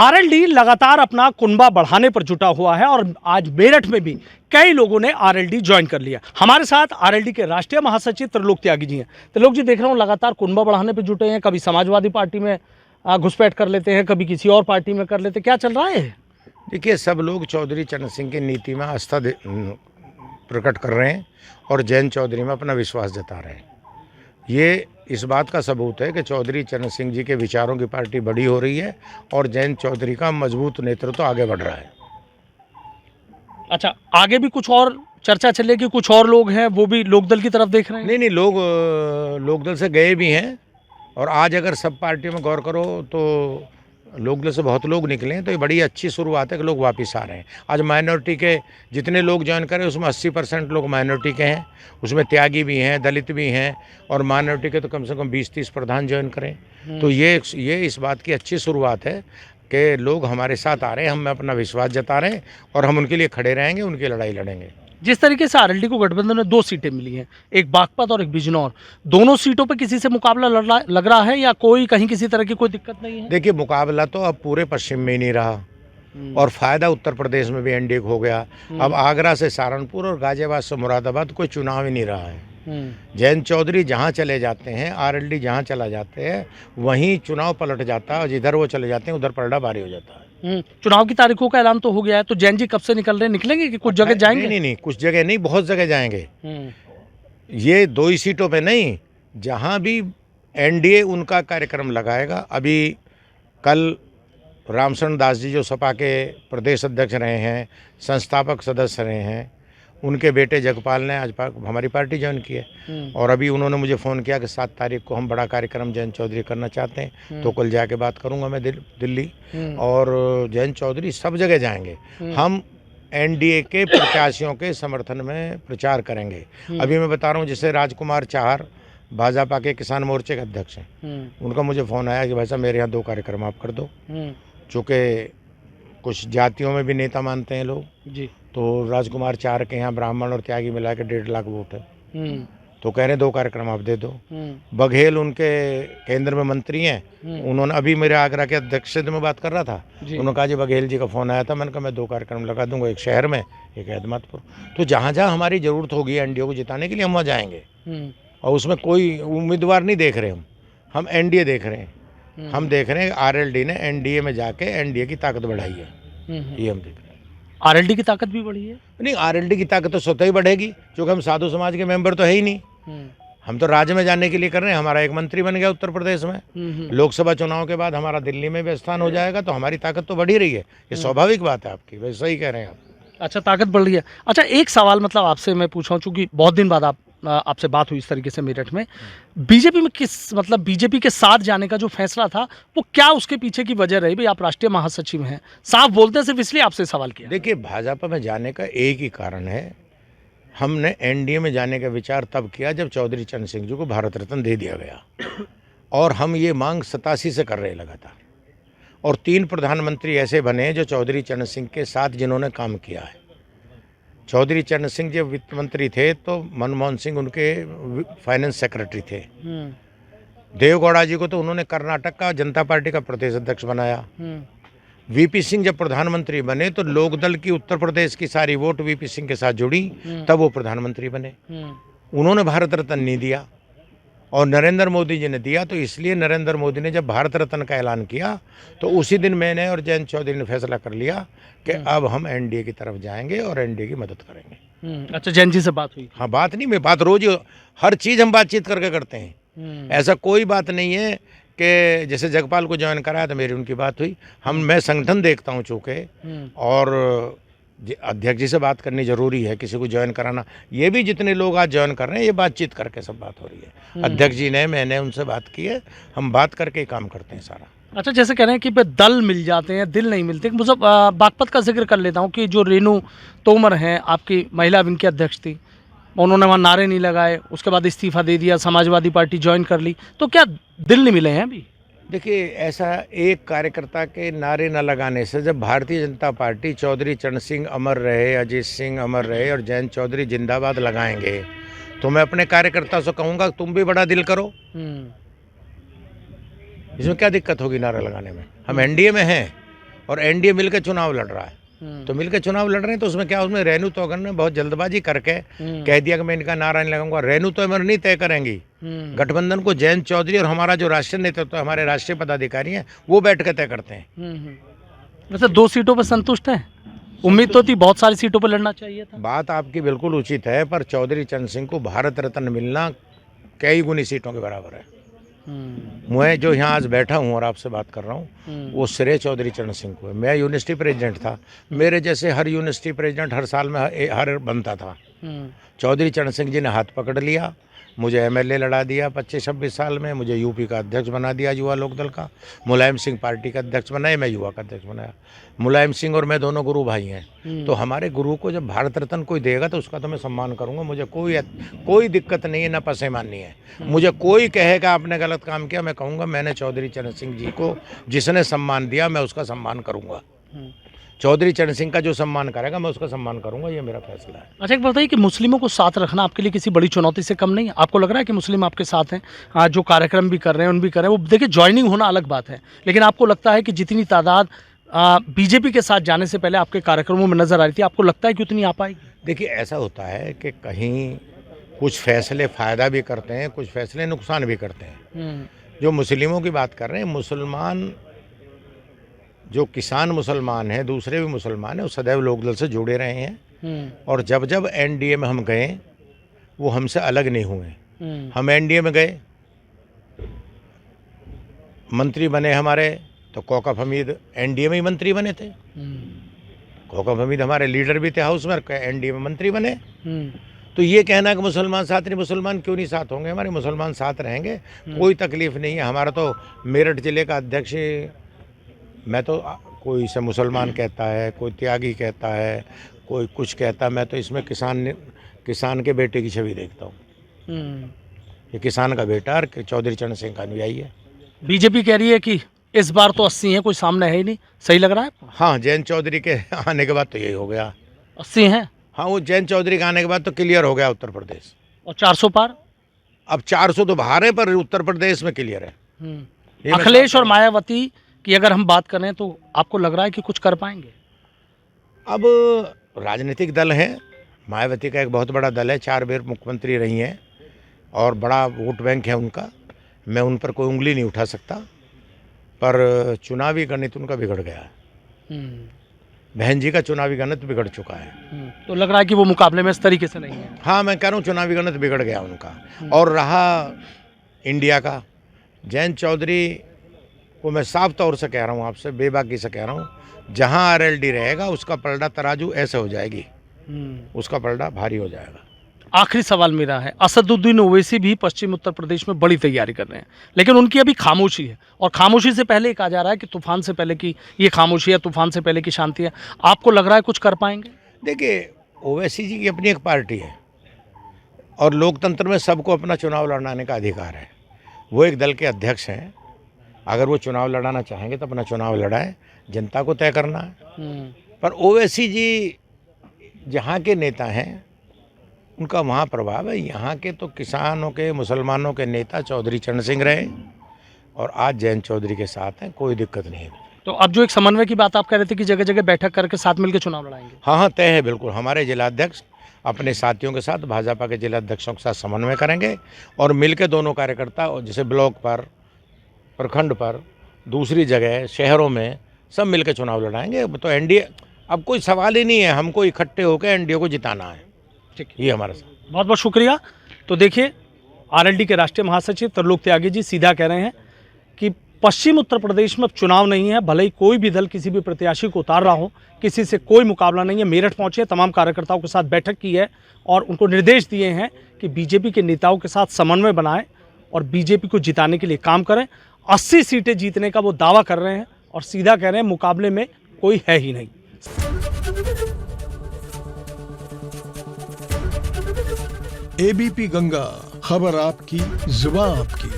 RLD लगातार अपना कुनबा बढ़ाने पर जुटा हुआ है और आज मेरठ में भी कई लोगों ने आरएलडी ज्वाइन कर लिया। हमारे साथ आरएलडी के राष्ट्रीय महासचिव त्रिलोक त्यागी जी हैं। त्रिलोक जी, देख रहा हूँ लगातार कुनबा बढ़ाने पर जुटे हैं। कभी समाजवादी पार्टी में घुसपैठ कर लेते हैं, कभी किसी और पार्टी में कर लेते हैं। क्या चल रहा है? देखिए, सब लोग चौधरी चरण सिंह की नीति में आस्था प्रकट कर रहे हैं और जयंत चौधरी में अपना विश्वास जता रहे हैं। ये इस बात का सबूत है कि चौधरी चरण सिंह जी के विचारों की पार्टी बड़ी हो रही है और जयंत चौधरी का मजबूत नेतृत्व आगे बढ़ रहा है। अच्छा, आगे भी कुछ और चर्चा चलेगी? कुछ और लोग हैं वो भी लोकदल की तरफ देख रहे हैं? नहीं, लोग लोकदल से गए भी हैं और आज अगर सब पार्टियों में गौर करो तो लोकदल से बहुत लोग निकले हैं, तो ये बड़ी अच्छी शुरुआत है कि लोग वापस आ रहे हैं। आज माइनॉरिटी के जितने लोग ज्वाइन करें उसमें 80% लोग माइनॉरिटी के हैं, उसमें त्यागी भी हैं, दलित भी हैं और माइनॉरिटी के तो कम से कम 20-30 प्रधान ज्वाइन करें। तो ये इस बात की अच्छी शुरुआत है कि लोग हमारे साथ आ रहे हैं, हम में अपना विश्वास जता रहे हैं और हम उनके लिए खड़े रहेंगे, उनकी लड़ाई लड़ेंगे। जिस तरीके से आरएलडी को गठबंधन में 2 सीटें मिली हैं, एक बागपत और एक बिजनौर, दोनों सीटों पर किसी से मुकाबला लग रहा है या कोई कहीं किसी तरह की कोई दिक्कत नहीं है? देखिए, मुकाबला तो अब पूरे पश्चिम में ही नहीं रहा और फायदा उत्तर प्रदेश में भी एनडीए को हो गया। अब आगरा से सहारनपुर और गाजियाबाद से मुरादाबाद कोई चुनाव ही नहीं रहा है। जयंत चौधरी जहाँ चले जाते हैं, आरएलडी जहाँ चला जाते हैं, वहीं चुनाव पलट जाता है और जिधर वो चले जाते हैं उधर पलड़ा भारी हो जाता है। चुनाव की तारीखों का ऐलान तो हो गया है, तो जैन जी कब से निकल रहे हैं? निकलेंगे कि कुछ जगह जाएंगे? नहीं, कुछ जगह नहीं, बहुत जगह जाएंगे। ये 2 ही सीटों पे नहीं, जहाँ भी एनडीए उनका कार्यक्रम लगाएगा। अभी कल रामशरण दास जी जो सपा के प्रदेश अध्यक्ष रहे हैं, संस्थापक सदस्य रहे हैं, उनके बेटे जगपाल ने आज हमारी पार्टी ज्वाइन की है और अभी उन्होंने मुझे फ़ोन किया कि 7 तारीख को हम बड़ा कार्यक्रम जयंत चौधरी करना चाहते हैं। तो कल जाके बात करूंगा मैं दिल्ली और जयंत चौधरी सब जगह जाएंगे। हम एनडीए के प्रत्याशियों के समर्थन में प्रचार करेंगे। अभी मैं बता रहा हूँ, जैसे राजकुमार चाहर भाजपा के किसान मोर्चे के अध्यक्ष हैं, उनका मुझे फ़ोन आया कि भाई साहब मेरे यहाँ 2 कार्यक्रम आप कर दो। चूँकि कुछ जातियों में भी नेता मानते हैं लोग जी, तो राजकुमार चार के यहाँ ब्राह्मण और त्यागी मिला के 1.5 लाख वोट है, तो कह रहे 2 कार्यक्रम आप दे दो। बघेल उनके केंद्र में मंत्री हैं, उन्होंने अभी मेरे आगरा के अध्यक्ष से मैं बात कर रहा था, उन्होंने कहा जी बघेल जी का फ़ोन आया था, मैंने कहा मैं 2 कार्यक्रम लगा दूंगा, एक शहर में एक अहमदपुर। तो जहाँ जहाँ हमारी ज़रूरत होगी एनडीए को जिताने के लिए हम वहाँ जाएंगे और उसमें कोई उम्मीदवार नहीं देख रहे हम एनडीए देख रहे हैं। हम देख रहे हैं आरएलडी ने एनडीए में जाके एनडीए की ताकत बढ़ाई है, ये हम देख रहे हैं। आरएलडी की ताकत भी बढ़ी है? नहीं, आरएलडी की ताकत तो स्वतः ही बढ़ेगी, क्योंकि हम साधु समाज के मेंबर तो है ही नहीं। हम तो राज्य में जाने के लिए कर रहे हैं। हमारा एक मंत्री बन गया उत्तर प्रदेश में, लोकसभा चुनाव के बाद हमारा दिल्ली में भी स्थान हो जाएगा, तो हमारी ताकत तो बढ़ी रही है। ये स्वाभाविक बात है आपकी, वैसे सही कह रहे हैं आप। अच्छा, ताकत बढ़ रही है। अच्छा, एक सवाल मतलब आपसे मैं पूछा हूँ, चूँकि बहुत दिन बाद आपसे बात हुई इस तरीके से मेरठ में, बीजेपी में बीजेपी के साथ जाने का जो फैसला था वो क्या उसके पीछे की वजह रही? भाई आप राष्ट्रीय महासचिव हैं, साफ बोलते हैं, सिर्फ इसलिए आपसे सवाल किया। देखिए, भाजपा में जाने का एक ही कारण है, हमने एनडीए में जाने का विचार तब किया जब चौधरी चरण सिंह जी को भारत रत्न दे दिया गया और हम ये मांग 87 से कर रहे लगातार, और 3 प्रधानमंत्री ऐसे बने जो चौधरी चरण सिंह के साथ जिन्होंने काम किया है। चौधरी चरण सिंह जब वित्त मंत्री थे तो मनमोहन सिंह उनके फाइनेंस सेक्रेटरी थे। देवगौड़ा जी को तो उन्होंने कर्नाटक का जनता पार्टी का प्रदेश अध्यक्ष बनाया। वीपी सिंह जब प्रधानमंत्री बने तो लोकदल की उत्तर प्रदेश की सारी वोट वीपी सिंह के साथ जुड़ी, तब वो प्रधानमंत्री बने। उन्होंने भारत रत्न नहीं दिया और नरेंद्र मोदी जी ने दिया, तो इसलिए नरेंद्र मोदी ने जब भारत रत्न का ऐलान किया तो उसी दिन मैंने और जयंत चौधरी ने फैसला कर लिया कि अब हम एनडीए की तरफ जाएंगे और एनडीए की मदद करेंगे। अच्छा, जयंत जी से बात हुई? हाँ, बात नहीं, मैं बात रोज, हर चीज़ हम बातचीत करके करते हैं। ऐसा कोई बात नहीं है कि जैसे जगपाल को ज्वाइन कराया तो मेरी उनकी बात हुई। मैं संगठन देखता हूँ चूँकि, और अध्यक्ष जी से बात करनी जरूरी है, किसी को ज्वाइन कराना। ये भी जितने लोग आज ज्वाइन कर रहे हैं ये बातचीत करके सब बात हो रही है। अध्यक्ष जी ने, मैंने उनसे बात की है, हम बात करके ही काम करते हैं सारा। अच्छा, जैसे कह रहे हैं कि दल मिल जाते हैं, दिल नहीं मिलते। मुझे बागपत का जिक्र कर लेता हूँ कि जो रेणु तोमर हैं, आपकी महिला विंग की अध्यक्ष थी, उन्होंने वहाँ नारे नहीं लगाए, उसके बाद इस्तीफा दे दिया, समाजवादी पार्टी ज्वाइन कर ली, तो क्या दिल नहीं मिले हैं अभी? देखिए, ऐसा एक कार्यकर्ता के नारे न लगाने से, जब भारतीय जनता पार्टी चौधरी चरण सिंह अमर रहे, अजीत सिंह अमर रहे और जयंत चौधरी जिंदाबाद लगाएंगे, तो मैं अपने कार्यकर्ता से कहूँगा तुम भी बड़ा दिल करो। इसमें क्या दिक्कत होगी नारा लगाने में? हम एनडीए में हैं और एनडीए मिलकर चुनाव लड़ रहा है। तो मिलकर चुनाव लड़ रहे हैं तो उसमें क्या, उसमें रेणु तोगर ने बहुत जल्दबाजी करके कह दिया कि मैं इनका नारा नहीं लगाऊंगा। रेणु तोगर नहीं तय करेंगी गठबंधन को, जयंत चौधरी और हमारा जो राष्ट्रीय नेतृत्व तो हमारे राष्ट्रीय पदाधिकारी हैं वो बैठ कर तय करते हैं। वैसे 2 सीटों पर संतुष्ट हैं? उम्मीद तो थी बहुत सारी सीटों पर लड़ना चाहिए था। बात आपकी बिल्कुल उचित है, पर चौधरी चरण सिंह को भारत रत्न मिलना कई गुनी सीटों के बराबर है। मैं जो यहाँ आज बैठा हूँ और आपसे बात कर रहा हूँ वो श्रेय चौधरी चरण सिंह को है। मैं यूनिवर्सिटी प्रेसिडेंट था, मेरे जैसे हर यूनिवर्सिटी प्रेसिडेंट हर साल में हर बनता था। चौधरी चरण सिंह जी ने हाथ पकड़ लिया, मुझे एमएलए लड़ा दिया 25-26 साल में, मुझे यूपी का अध्यक्ष बना दिया युवा लोकदल का। मुलायम सिंह पार्टी का अध्यक्ष बनाए, मैं युवा का अध्यक्ष बनाया। मुलायम सिंह और मैं दोनों गुरु भाई हैं, तो हमारे गुरु को जब भारत रत्न कोई देगा तो उसका तो मैं सम्मान करूंगा। मुझे कोई दिक्कत नहीं है, ना पसेमान नहीं है। मुझे कोई कहेगा आपने गलत काम किया, मैं कहूँगा मैंने चौधरी चरण सिंह जी को जिसने सम्मान दिया मैं उसका सम्मान करूँगा। चौधरी चरण सिंह का जो सम्मान करेगा मैं उसका सम्मान करूंगा, ये मेरा फैसला है। अच्छा, एक बताइए कि मुस्लिमों को साथ रखना आपके लिए किसी बड़ी चुनौती से कम नहीं है? आपको लग रहा है कि मुस्लिम आपके साथ हैं, आज जो कार्यक्रम भी कर रहे हैं उन भी कर रहे हैं, वो देखिए ज्वाइनिंग होना अलग बात है, लेकिन आपको लगता है कि जितनी तादाद बीजेपी के साथ जाने से पहले आपके कार्यक्रमों में नजर आ रही थी, आपको लगता है कि उतनी आ पाएगी? देखिए, ऐसा होता है कि कहीं कुछ फैसले फ़ायदा भी करते हैं, कुछ फैसले नुकसान भी करते हैं। जो मुस्लिमों की बात कर रहे हैं, मुसलमान जो किसान मुसलमान हैं, दूसरे भी मुसलमान हैं, वो सदैव लोकदल से जुड़े रहे हैं। और जब जब एनडीए में हम गए वो हमसे अलग नहीं हुए। हम एनडीए में गए, मंत्री बने हमारे, तो कौकब हमीद एनडीए में ही मंत्री बने थे। कौकब हमीद हमारे लीडर भी थे हाउस में, एनडीए में मंत्री बने। तो ये कहना कि मुसलमान साथ नहीं, मुसलमान क्यों नहीं साथ होंगे? हमारे मुसलमान साथ रहेंगे, कोई तकलीफ नहीं है। हमारा तो मेरठ जिले का अध्यक्ष, मैं तो कोई इसे मुसलमान कहता है, कोई त्यागी कहता है, कोई कुछ कहता है, मैं तो इसमें किसान के बेटे की छवि देखता हूँ। ये किसान का बेटा और चौधरी चरण सिंह का अनुयायी है। बीजेपी कह रही है कि इस बार तो 80 है, कोई सामने है ही नहीं, सही लग रहा है? हाँ, जयंत चौधरी के आने के बाद तो यही हो गया। 80 हैं? हाँ, वो जयंत चौधरी के आने के बाद तो क्लियर हो गया उत्तर प्रदेश। और 400 पार? अब 400 तो बाहर है, पर उत्तर प्रदेश में क्लियर है। अखिलेश और मायावती की अगर हम बात करें तो आपको लग रहा है कि कुछ कर पाएंगे? अब राजनीतिक दल है, मायावती का एक बहुत बड़ा दल है, 4 बार मुख्यमंत्री रही हैं और बड़ा वोट बैंक है उनका। मैं उन पर कोई उंगली नहीं उठा सकता, पर चुनावी गणित उनका बिगड़ गया है। बहन जी का चुनावी गणित बिगड़ चुका है। तो लग रहा है कि वो मुकाबले में इस तरीके से नहीं है। हाँ, मैं कह रहा हूँ चुनावी गणित बिगड़ गया उनका। और रहा इंडिया का, जयंत चौधरी को मैं साफ तौर से कह रहा हूँ, आपसे बेबाकी से कह रहा हूँ, जहाँ आरएलडी रहेगा उसका पलड़ा तराजू ऐसे हो जाएगी, उसका पलड़ा भारी हो जाएगा। आखिरी सवाल मेरा है, असदुद्दीन ओवैसी भी पश्चिम उत्तर प्रदेश में बड़ी तैयारी कर रहे हैं, लेकिन उनकी अभी खामोशी है, और खामोशी से पहले कहा जा रहा है कि तूफान से पहले की ये खामोशी है, तूफान से पहले की शांति है। आपको लग रहा है कुछ कर पाएंगे? देखिए, ओवैसी जी की अपनी एक पार्टी है और लोकतंत्र में सबको अपना चुनाव लड़ाने का अधिकार है। वो एक दल के अध्यक्ष हैं, अगर वो चुनाव लड़ाना चाहेंगे तो अपना चुनाव लड़ाएं, जनता को तय करना है। पर ओवैसी जी जहाँ के नेता हैं उनका वहाँ प्रभाव है। यहाँ के तो किसानों के, मुसलमानों के नेता चौधरी चरण सिंह रहे और आज जयंत चौधरी के साथ हैं, कोई दिक्कत नहीं है। तो अब जो एक समन्वय की बात आप कह रहे थे कि जगह जगह बैठक करके साथ मिलकर चुनाव लड़ाएंगे? हाँ, तय है बिल्कुल। हमारे जिलाध्यक्ष अपने साथियों के साथ, भाजपा के जिलाध्यक्षों के साथ समन्वय करेंगे और मिलकर दोनों कार्यकर्ता, जैसे ब्लॉक पर, प्रखंड पर, दूसरी जगह, शहरों में सब मिलकर चुनाव लड़ाएंगे। तो एनडीए, अब कोई सवाल ही नहीं है, हमको इकट्ठे होकर एनडीए को जिताना है। ठीक, ये हमारा साथ। बहुत बहुत शुक्रिया। तो देखिए, आरएलडी के राष्ट्रीय महासचिव त्रिलोक त्यागी जी सीधा कह रहे हैं कि पश्चिम उत्तर प्रदेश में अब चुनाव नहीं है, भले ही कोई भी दल किसी भी प्रत्याशी को उतार रहा हो, किसी से कोई मुकाबला नहीं है। मेरठ पहुंचे, तमाम कार्यकर्ताओं के साथ बैठक की है और उनको निर्देश दिए हैं कि बीजेपी के नेताओं के साथ समन्वय बनाएं और बीजेपी को जिताने के लिए काम करें। 80 सीटें जीतने का वो दावा कर रहे हैं और सीधा कह रहे हैं मुकाबले में कोई है ही नहीं। एबीपी गंगा, खबर आपकी, जुबान आपकी।